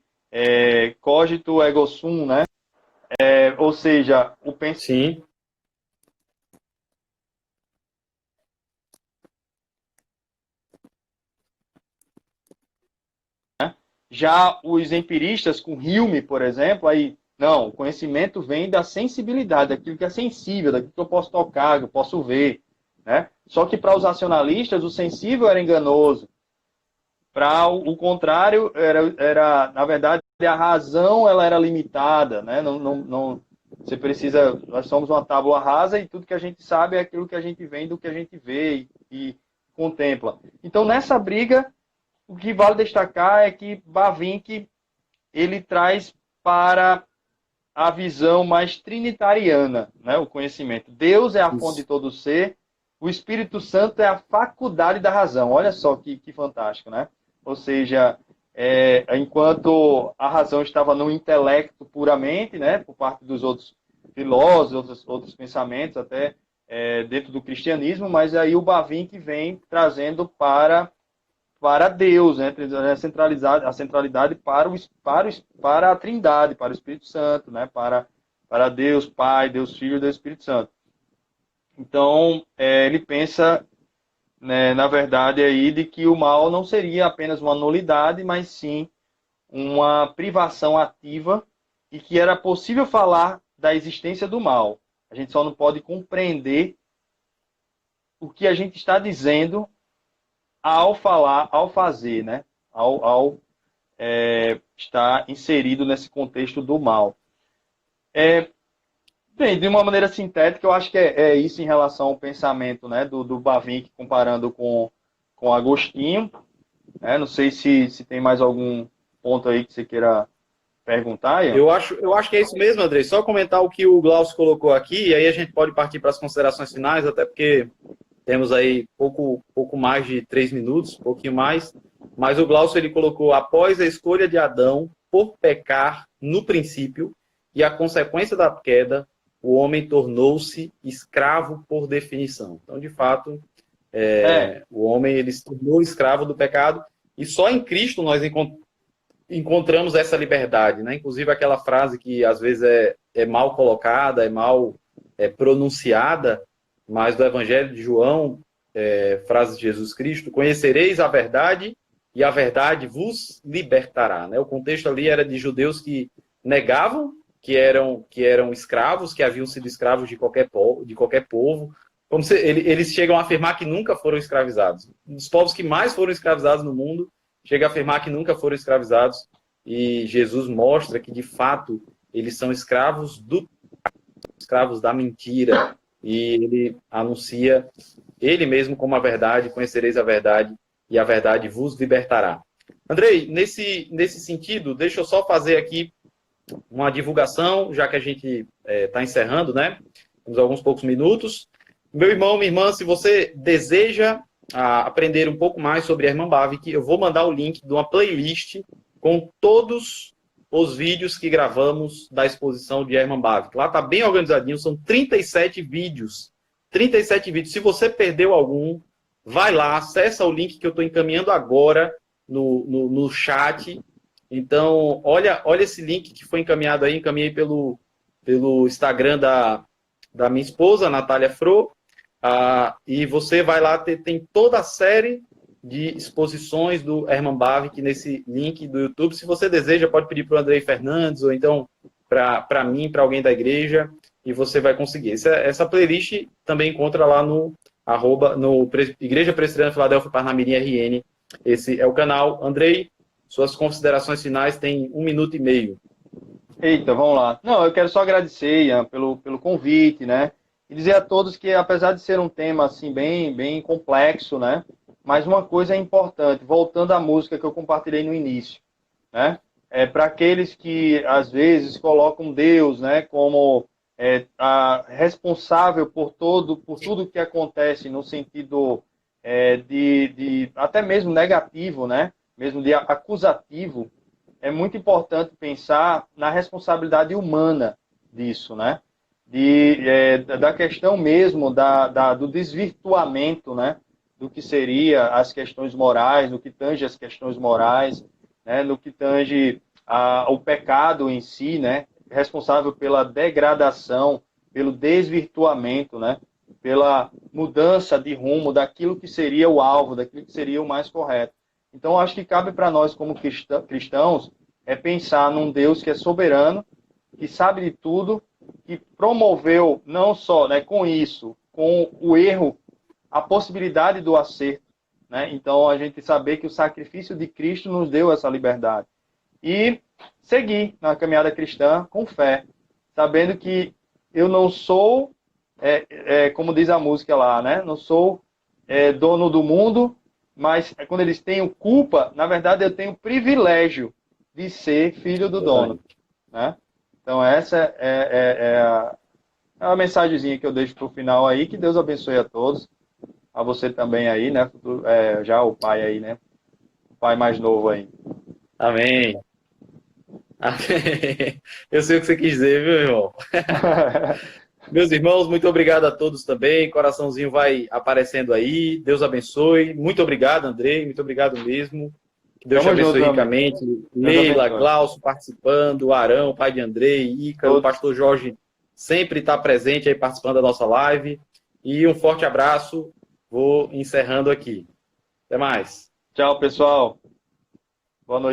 cogito ergo sum, né? Ou seja, o pensamento. Sim. Já os empiristas, com Hume, por exemplo, aí, não, o conhecimento vem da sensibilidade, daquilo que é sensível, daquilo que eu posso tocar, que eu posso ver, né? Só que para os racionalistas, o sensível era enganoso. Para o contrário, na verdade, a razão ela era limitada, né? Você precisa, nós somos uma tábua rasa e tudo que a gente sabe é aquilo que a gente vê, do que a gente vê e contempla. Então, nessa briga, o que vale destacar é que Bavinck ele traz para a visão mais trinitariana, né, o conhecimento. Deus é a fonte de todo ser, o Espírito Santo é a faculdade da razão. Olha só que fantástico, né? Ou seja, enquanto a razão estava no intelecto puramente, né, por parte dos outros filósofos, outros pensamentos, até dentro do cristianismo, mas aí o Bavinck vem trazendo para Deus, né? A centralidade para a Trindade, para o Espírito Santo, né? Para Deus Pai, Deus Filho e Deus Espírito Santo. Então, ele pensa, né, na verdade, aí, de que o mal não seria apenas uma nulidade, mas sim uma privação ativa e que era possível falar da existência do mal. A gente só não pode compreender o que a gente está dizendo ao falar, ao fazer, né? Ao estar inserido nesse contexto do mal. Bem, de uma maneira sintética, eu acho que é isso em relação ao pensamento, né, do Bavinck comparando com Agostinho. Não sei se tem mais algum ponto aí que você queira perguntar, Ian. Eu acho que é isso mesmo, Andrei. Só comentar o que o Glaucio colocou aqui, e aí a gente pode partir para as considerações finais, até porque temos aí pouco mais de 3 minutos, um pouquinho mais. Mas o Glaucio ele colocou: após a escolha de Adão por pecar no princípio e a consequência da queda, o homem tornou-se escravo por definição. Então, de fato, o homem ele se tornou escravo do pecado, e só em Cristo nós encontramos essa liberdade, né? Inclusive aquela frase que às vezes é mal colocada, é mal pronunciada, mas do Evangelho de João, frase de Jesus Cristo: conhecereis a verdade e a verdade vos libertará, né? O contexto ali era de judeus que negavam que eram escravos, que haviam sido escravos de qualquer povo. Como se, eles chegam a afirmar que nunca foram escravizados. Um dos povos que mais foram escravizados no mundo chega a afirmar que nunca foram escravizados, e Jesus mostra que, de fato, eles são escravos escravos da mentira, e ele anuncia ele mesmo como a verdade: conhecereis a verdade, e a verdade vos libertará. Andrei, nesse sentido, deixa eu só fazer aqui uma divulgação, já que a gente está encerrando, né? Temos alguns poucos minutos. Meu irmão, minha irmã, se você deseja aprender um pouco mais sobre a Irmã Bavick, eu vou mandar o link de uma playlist com todos os vídeos que gravamos da exposição de Irmã Bavick. Lá está bem organizadinho, são 37 vídeos. 37 vídeos. Se você perdeu algum, vai lá, acessa o link que eu estou encaminhando agora no chat. Então, olha esse link que foi encaminhado aí, encaminhei pelo Instagram da minha esposa, Natália Fro. E você vai lá, tem toda a série de exposições do Herman Bavick nesse link do YouTube. Se você deseja, pode pedir para o Andrei Fernandes, ou então para mim, para alguém da igreja, e você vai conseguir. Essa playlist também encontra lá no Igreja Presbiteriana Filadélfia Parnamirim RN. Esse é o canal. Andrei, suas considerações finais têm 1 minuto e meio. Eita, vamos lá. Não, eu quero só agradecer, Ian, pelo convite, né? E dizer a todos que, apesar de ser um tema assim bem complexo, né? Mas uma coisa é importante, voltando à música que eu compartilhei no início, né? Para aqueles que às vezes colocam Deus, né, como responsável por tudo que acontece no sentido de até mesmo negativo, né? Mesmo de acusativo, é muito importante pensar na responsabilidade humana disso, né? Da questão mesmo do desvirtuamento, né? Do que seria as questões morais, no que tange as questões morais, né? No que tange o pecado em si, né? Responsável pela degradação, pelo desvirtuamento, né? Pela mudança de rumo daquilo que seria o alvo, daquilo que seria o mais correto. Então, acho que cabe para nós, como cristãos, pensar num Deus que é soberano, que sabe de tudo, que promoveu, não só, né, com isso, com o erro, a possibilidade do acerto, né? Então, a gente saber que o sacrifício de Cristo nos deu essa liberdade. E seguir na caminhada cristã com fé, sabendo que eu não sou, como diz a música lá, né? Não sou dono do mundo, mas quando eles têm culpa, na verdade eu tenho o privilégio de ser filho do dono, né? Então essa é a mensagenzinha que eu deixo para o final aí. Que Deus abençoe a todos, a você também aí, né? Já o pai aí, né? O pai mais novo aí. Amém. Amém. Eu sei o que você quis dizer, viu, irmão? Meus irmãos, muito obrigado a todos também. Coraçãozinho vai aparecendo aí. Deus abençoe. Muito obrigado, Andrei. Muito obrigado mesmo. Que Deus te abençoe ricamente. Leila, Glaucio participando, Arão, pai de Andrei, Ícaro, o pastor Jorge sempre está presente aí participando da nossa live. E um forte abraço. Vou encerrando aqui. Até mais. Tchau, pessoal. Boa noite.